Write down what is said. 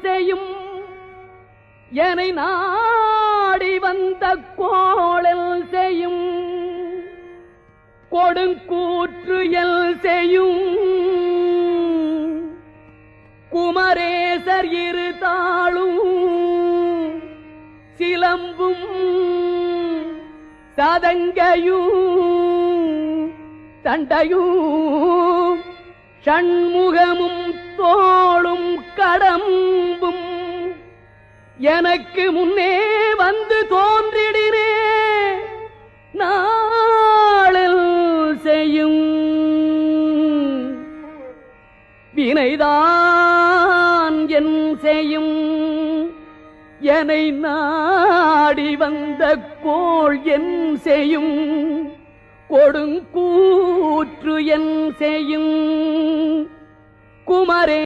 செய்யும் என்னை நாடி வந்த கோளல் செய்யும் கொடுங்கூற்று எல் செய்யும் குமரேசர் இரு தாளும் சிலம்பும் சதங்கையும் தண்டையும் ஷண்முகமும் தோளும் கடம்பும் எனக்கு முன்னே வந்து தோன்றிடினே நாளில் செய்யும் வினைதான் என் செய்யும் என்னை நாடி வந்த கோள் என் செய்யும் கொடுங்கூற்று என் செய்யும் குமரே